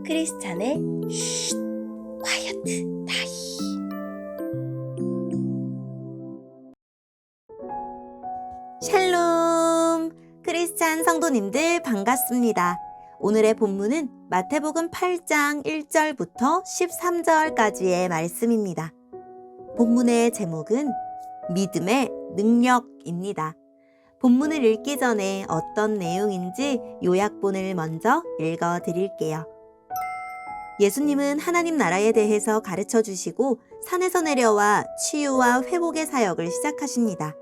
크리스찬의 쉿 콰이어트 타임. 샬롬! 크리스찬 성도님들 반갑습니다. 오늘의 본문은 마태복음 8장 1절부터 13절까지의 말씀입니다. 본문의 제목은 믿음의 능력입니다. 본문을 읽기 전에 어떤 내용인지 요약본을 먼저 읽어드릴게요. 예수님은 하나님 나라에 대해서 가르쳐 주시고 산에서 내려와 치유와 회복의 사역을 시작하십니다.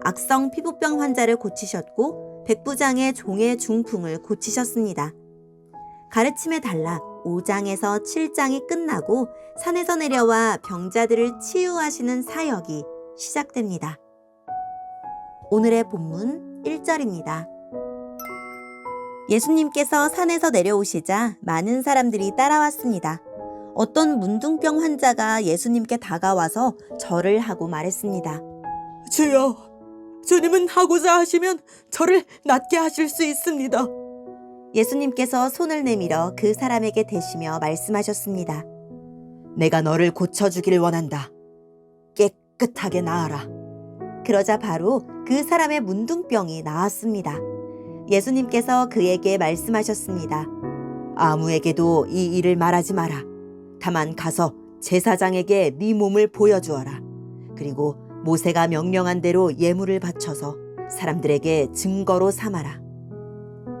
악성 피부병 환자를 고치셨고 백부장의 종의 중풍을 고치셨습니다. 가르침의 단락 5장에서 7장이 끝나고 산에서 내려와 병자들을 치유하시는 사역이 시작됩니다. 오늘의 본문 1절입니다. 예수님께서 산에서 내려오시자 많은 사람들이 따라왔습니다. 어떤 문둥병 환자가 예수님께 다가와서 절을 하고 말했습니다. 주여, 주님은 하고자 하시면 저를 낫게 하실 수 있습니다. 예수님께서 손을 내밀어 그 사람에게 대시며 말씀하셨습니다. 내가 너를 고쳐주기를 원한다. 깨끗하게 나아라. 그러자 바로 그 사람의 문둥병이 나았습니다. 예수님께서 그에게 말씀하셨습니다. 아무에게도 이 일을 말하지 마라. 다만 가서 제사장에게 네 몸을 보여주어라. 그리고 모세가 명령한 대로 예물을 바쳐서 사람들에게 증거로 삼아라.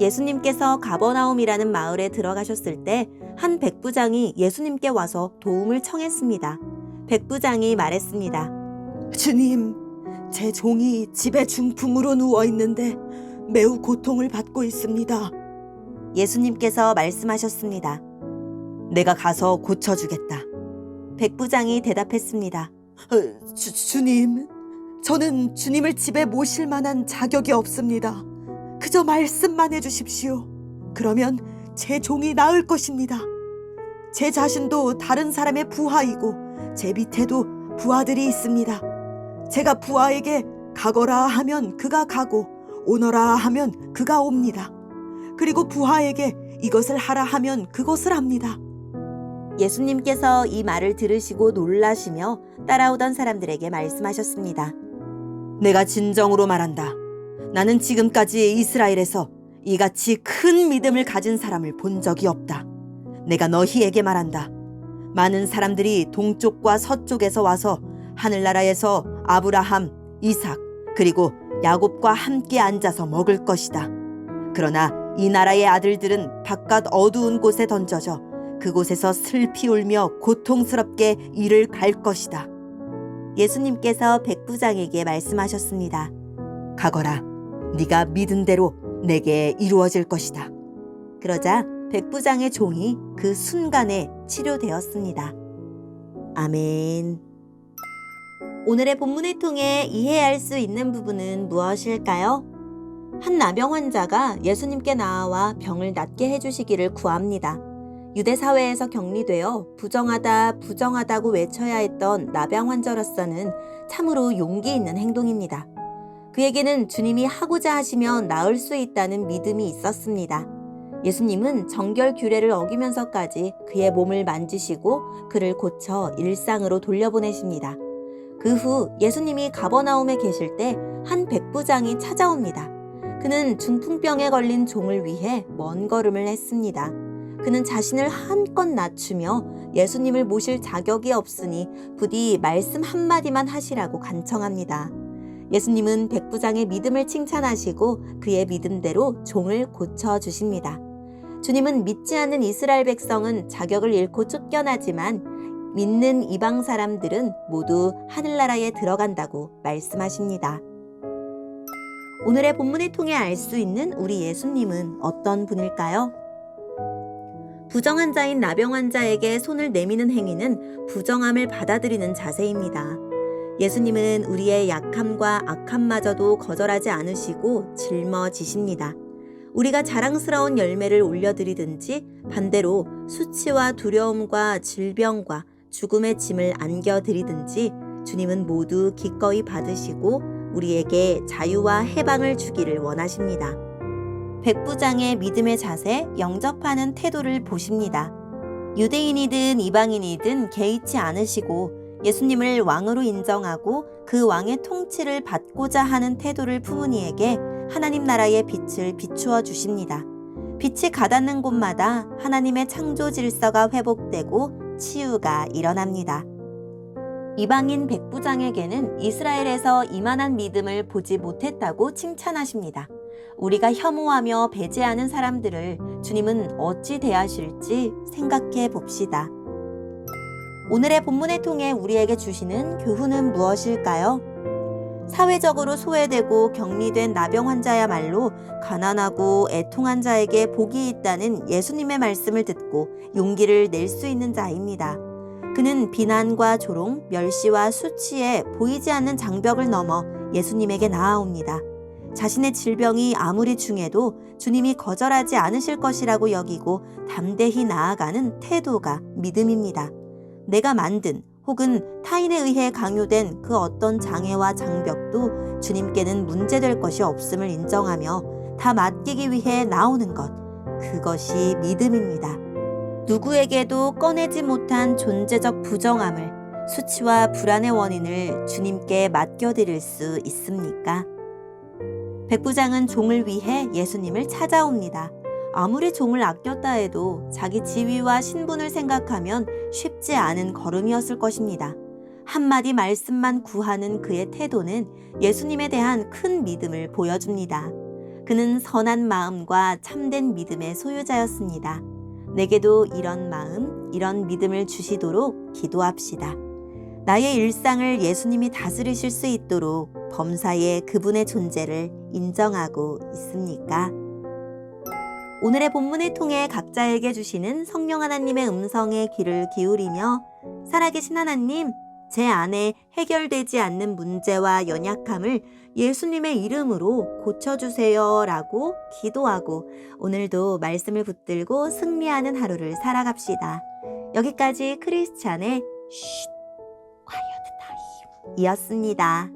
예수님께서 가버나움이라는 마을에 들어가셨을 때 한 백부장이 예수님께 와서 도움을 청했습니다. 백부장이 말했습니다. 주님, 제 종이 집에 중풍으로 누워 있는데 매우 고통을 받고 있습니다. 예수님께서 말씀하셨습니다. 내가 가서 고쳐주겠다. 백부장이 대답했습니다. 주님, 저는 주님을 집에 모실 만한 자격이 없습니다. 그저 말씀만 해주십시오. 그러면 제 종이 나을 것입니다. 제 자신도 다른 사람의 부하이고 제 밑에도 부하들이 있습니다. 제가 부하에게 가거라 하면 그가 가고 오너라 하면 그가 옵니다. 그리고 부하에게 이것을 하라 하면 그것을 합니다. 예수님께서 이 말을 들으시고 놀라시며 따라오던 사람들에게 말씀하셨습니다. 내가 진정으로 말한다. 나는 지금까지 이스라엘에서 이같이 큰 믿음을 가진 사람을 본 적이 없다. 내가 너희에게 말한다. 많은 사람들이 동쪽과 서쪽에서 와서 하늘나라에서 아브라함, 이삭, 그리고 야곱과 함께 앉아서 먹을 것이다. 그러나 이 나라의 아들들은 바깥 어두운 곳에 던져져 그곳에서 슬피 울며 고통스럽게 이를 갈 것이다. 예수님께서 백부장에게 말씀하셨습니다. 가거라. 네가 믿은 대로 내게 이루어질 것이다. 그러자 백부장의 종이 그 순간에 치료되었습니다. 아멘. 오늘의 본문을 통해 이해할 수 있는 부분은 무엇일까요? 한 나병 환자가 예수님께 나와 병을 낫게 해주시기를 구합니다. 유대 사회에서 격리되어 부정하다고 외쳐야 했던 나병 환자로서는 참으로 용기 있는 행동입니다. 그에게는 주님이 하고자 하시면 나을 수 있다는 믿음이 있었습니다. 예수님은 정결 규례를 어기면서까지 그의 몸을 만지시고 그를 고쳐 일상으로 돌려보내십니다. 그 후 예수님이 가버나움에 계실 때 한 백부장이 찾아옵니다. 그는 중풍병에 걸린 종을 위해 먼 걸음을 했습니다. 그는 자신을 한껏 낮추며 예수님을 모실 자격이 없으니 부디 말씀 한마디만 하시라고 간청합니다. 예수님은 백부장의 믿음을 칭찬하시고 그의 믿음대로 종을 고쳐주십니다. 주님은 믿지 않는 이스라엘 백성은 자격을 잃고 쫓겨나지만 믿는 이방 사람들은 모두 하늘나라에 들어간다고 말씀하십니다. 오늘의 본문을 통해 알 수 있는 우리 예수님은 어떤 분일까요? 부정 환자인 나병 환자에게 손을 내미는 행위는 부정함을 받아들이는 자세입니다. 예수님은 우리의 약함과 악함마저도 거절하지 않으시고 짊어지십니다. 우리가 자랑스러운 열매를 올려드리든지 반대로 수치와 두려움과 질병과 죽음의 짐을 안겨드리든지 주님은 모두 기꺼이 받으시고 우리에게 자유와 해방을 주기를 원하십니다. 백부장의 믿음의 자세, 영접하는 태도를 보십니다. 유대인이든 이방인이든 개의치 않으시고 예수님을 왕으로 인정하고 그 왕의 통치를 받고자 하는 태도를 품은 이에게 하나님 나라의 빛을 비추어 주십니다. 빛이 가닿는 곳마다 하나님의 창조 질서가 회복되고 치유가 일어납니다. 이방인 백부장에게는 이스라엘에서 이만한 믿음을 보지 못했다고 칭찬하십니다. 우리가 혐오하며 배제하는 사람들을 주님은 어찌 대하실지 생각해 봅시다. 오늘의 본문을 통해 우리에게 주시는 교훈은 무엇일까요? 사회적으로 소외되고 격리된 나병 환자야말로 가난하고 애통한 자에게 복이 있다는 예수님의 말씀을 듣고 용기를 낼 수 있는 자입니다. 그는 비난과 조롱, 멸시와 수치에 보이지 않는 장벽을 넘어 예수님에게 나아옵니다. 자신의 질병이 아무리 중해도 주님이 거절하지 않으실 것이라고 여기고 담대히 나아가는 태도가 믿음입니다. 내가 만든 혹은 타인에 의해 강요된 그 어떤 장애와 장벽도 주님께는 문제될 것이 없음을 인정하며 다 맡기기 위해 나오는 것, 그것이 믿음입니다. 누구에게도 꺼내지 못한 존재적 부정함을, 수치와 불안의 원인을 주님께 맡겨드릴 수 있습니까? 백부장은 종을 위해 예수님을 찾아옵니다. 아무리 종을 아꼈다 해도 자기 지위와 신분을 생각하면 쉽지 않은 걸음이었을 것입니다. 한마디 말씀만 구하는 그의 태도는 예수님에 대한 큰 믿음을 보여줍니다. 그는 선한 마음과 참된 믿음의 소유자였습니다. 내게도 이런 마음, 이런 믿음을 주시도록 기도합시다. 나의 일상을 예수님이 다스리실 수 있도록 범사에 그분의 존재를 인정하고 있습니까? 오늘의 본문을 통해 각자에게 주시는 성령 하나님의 음성에 귀를 기울이며 살아계신 하나님, 제 안에 해결되지 않는 문제와 연약함을 예수님의 이름으로 고쳐주세요 라고 기도하고 오늘도 말씀을 붙들고 승리하는 하루를 살아갑시다. 여기까지 크리스찬의 quiet time 이었습니다.